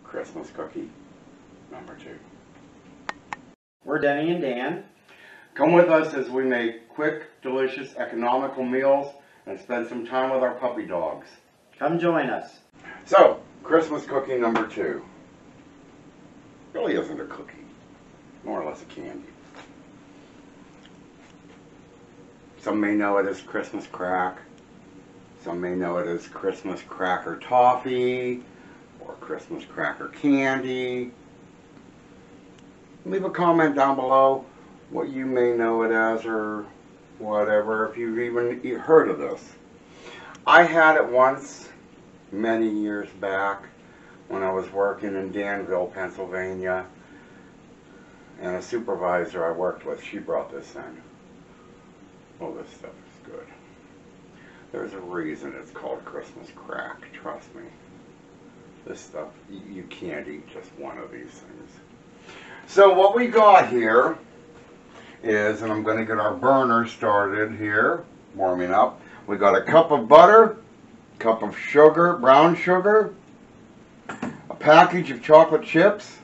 Christmas cookie number 2. We're Denny and Dan. Come with us as we make quick, delicious, economical meals and spend some time with our puppy dogs. Come join us. So, Christmas cookie number 2. Really isn't a cookie, more or less a candy. Some may know it as Christmas crack. Some may know it as Christmas cracker toffee or Christmas cracker candy. Leave a comment down below what you may know it as or whatever, if you've even heard of this. I had it once many years back when I was working in Danville, Pennsylvania, and a supervisor I worked with, she brought this in. Oh, this stuff is good. There's a reason it's called Christmas crack, trust me. This stuff, you can't eat just one of these things. So what we got here is, and I'm going to get our burner started here, warming up. We got a cup of butter, cup of sugar, brown sugar, a package of chocolate chips,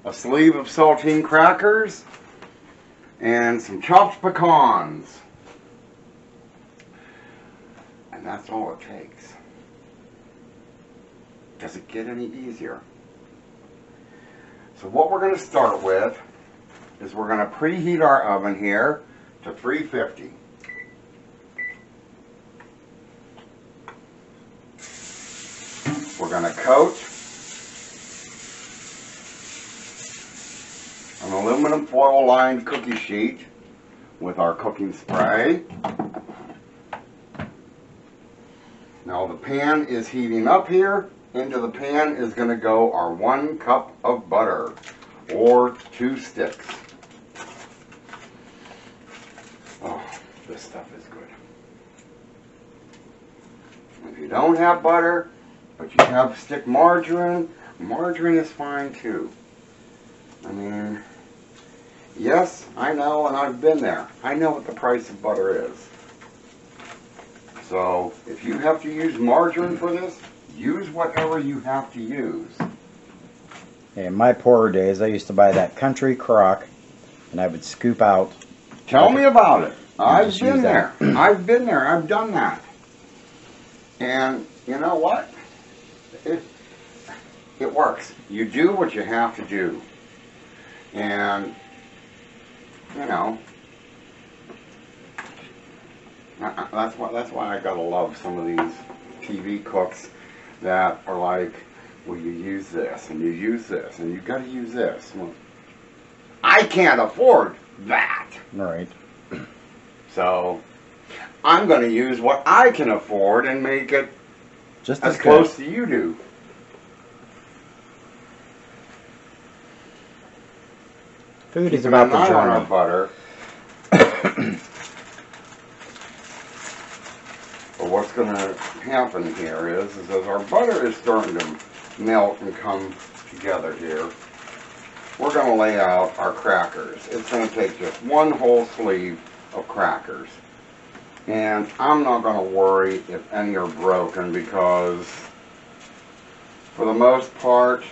a sleeve of saltine crackers, and some chopped pecans. And that's all it takes. Does it get any easier? So what we're going to start with is we're going to preheat our oven here to 350. We're going to coat an aluminum foil lined cookie sheet with our cooking spray. Now the pan is heating up here. Into the pan is going to go our 1 cup of butter, or 2 sticks. Oh, this stuff is good. If you don't have butter, but you have stick margarine, margarine is fine too. I mean, yes, I know, and I've been there. I know what the price of butter is. So, if you have to use margarine for this, use whatever you have to use. In my poorer days, I used to buy that Country Crock, and I would scoop out. Tell me about it. I've been there. I've been there. I've done that. And you know what? It works. You do what you have to do. And, you know, that's why I gotta love some of these TV cooks that are like, well, you use this, and you use this, and you gotta use this. Well, I can't afford that. Right. So, I'm gonna use what I can afford and make it just as close to you do. Food is about the journey. On our butter. But what's going to happen here is as our butter is starting to melt and come together here, we're going to lay out our crackers. It's going to take just 1 whole sleeve of crackers. And I'm not going to worry if any are broken because for the most part,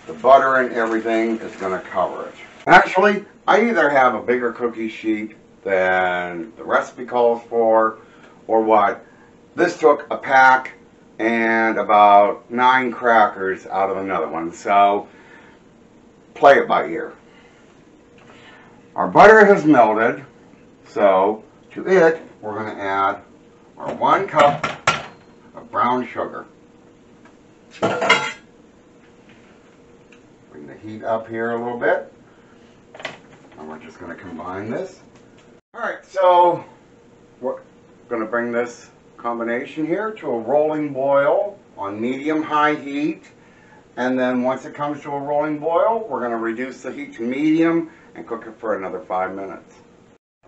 the butter and everything is going to cover it. Actually, I either have a bigger cookie sheet than the recipe calls for, or what. This took a pack and about 9 crackers out of another one, so play it by ear. Our butter has melted, so to it we're going to add our 1 cup of brown sugar. Bring the heat up here a little bit, and we're just going to combine this. Alright, so we're going to bring this combination here to a rolling boil on medium-high heat, and then once it comes to a rolling boil, we're going to reduce the heat to medium and cook it for another 5 minutes.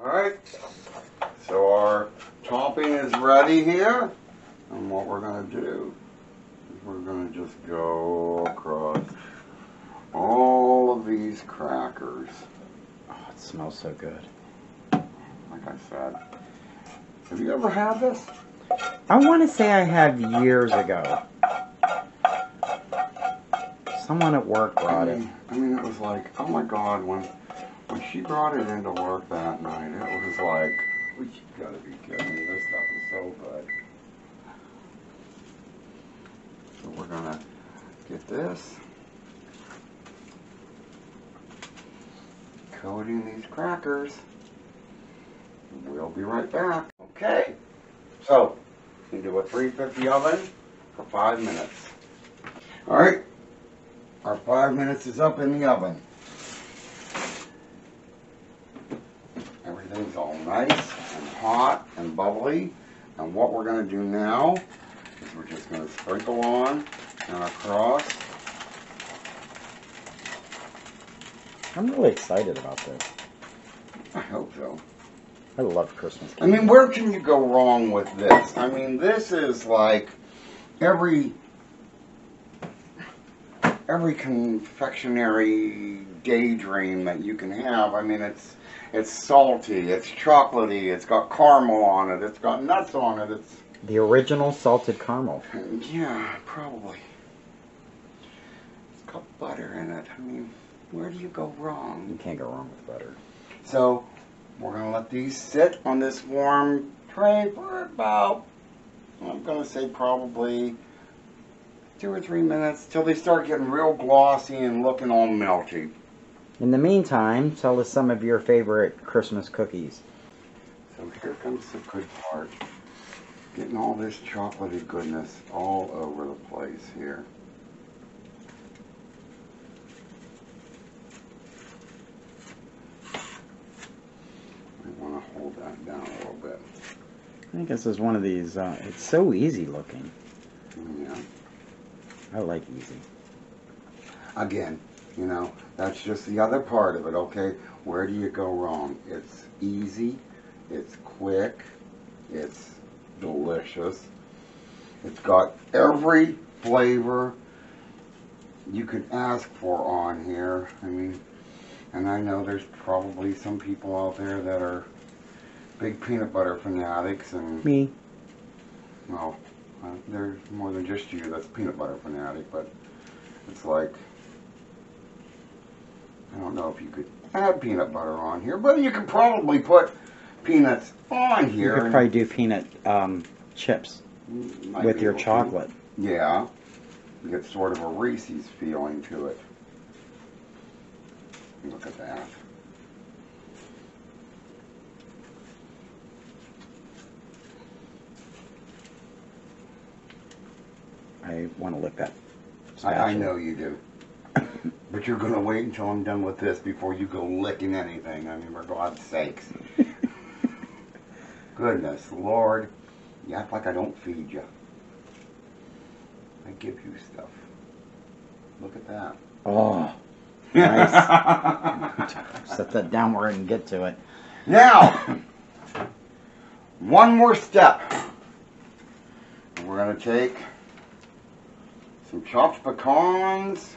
Alright, so our topping is ready here, and what we're going to do is we're going to just go across all of these crackers. Oh, it smells so good. Like I said, have you ever had this? I want to say I have years ago. someone at work brought it. I mean, it was like, oh my God, when she brought it into work that night, it was like, you gotta be kidding me, this stuff is so good. So we're gonna get this, coating these crackers. We'll be right back. Okay, so into a 350 oven for 5 minutes. All right, our 5 minutes is up in the oven. Everything's all nice and hot and bubbly. And what we're going to do now is we're just going to sprinkle on and across. I'm really excited about this. I hope so. I love Christmas I candy. mean, where can you go wrong with this? I mean, this is like every confectionery daydream that you can have. I mean, it's salty, it's chocolatey, it's got caramel on it, it's got nuts on it. It's the original salted caramel. yeah, probably. It's got butter in it. I mean, where do you go wrong? You can't go wrong with butter. So we're gonna let these sit on this warm tray for about, I'm gonna say probably 2 or 3 minutes till they start getting real glossy and looking all melty. In the meantime, tell us some of your favorite Christmas cookies. So here comes the good part. Getting all this chocolatey goodness all over the place here. I want to hold that down a little bit. I think this is one of these, it's so easy looking. Yeah. I like easy. Again, you know, that's just the other part of it, okay? Where do you go wrong? It's easy, it's quick, it's delicious. It's got every flavor you could ask for on here. I mean, and I know there's probably some people out there that are big peanut butter fanatics, and Me. well, there's more than just you that's a peanut butter fanatic, but it's like, I don't know if you could add peanut butter on here, but you could probably put peanuts on here. You could probably do peanut chips Might with be your able to. chocolate. Yeah, you get sort of a Reese's feeling to it. Look at that. I want to lick that. I know you do. But you're going to wait until I'm done with this before you go licking anything. I mean, for God's sakes. Goodness, Lord. You act like I don't feed you. I give you stuff. Look at that. Oh, nice. Set that down where I can get to it. Now, one more step. We're going to take some chopped pecans.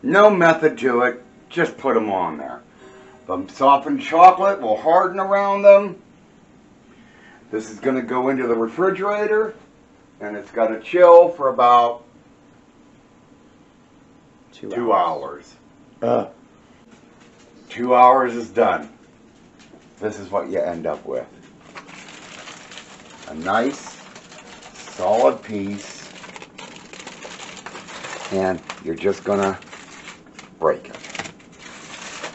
No method to it, just put them on there. The softened chocolate will harden around them. This is going to go into the refrigerator, and it's got to chill for about 2 hours. 2 hours is done. This is what you end up with. A nice, solid piece, and you're just going to break it.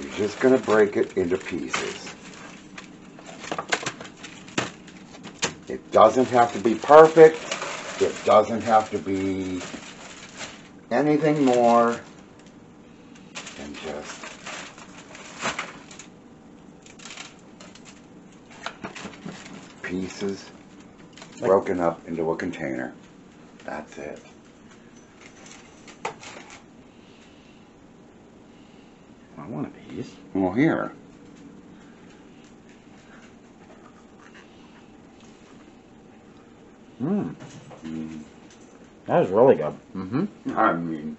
You're just going to break it into pieces. It doesn't have to be perfect. It doesn't have to be anything more than just pieces broken up into a container. That's it. I want a piece. Well, here. That was really good. Mm-hmm. I mean,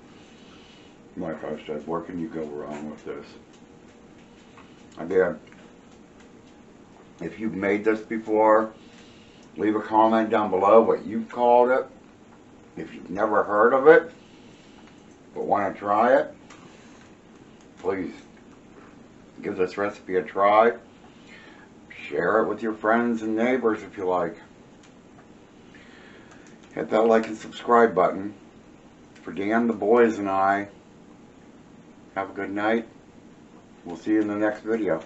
like I said, where can you go wrong with this? I did. If you've made this before, leave a comment down below what you've called it. If you've never heard of it, but want to try it, please give this recipe a try. Share it with your friends and neighbors if you like. Hit that like and subscribe button. For Dan, the boys, and I, have a good night. We'll see you in the next video.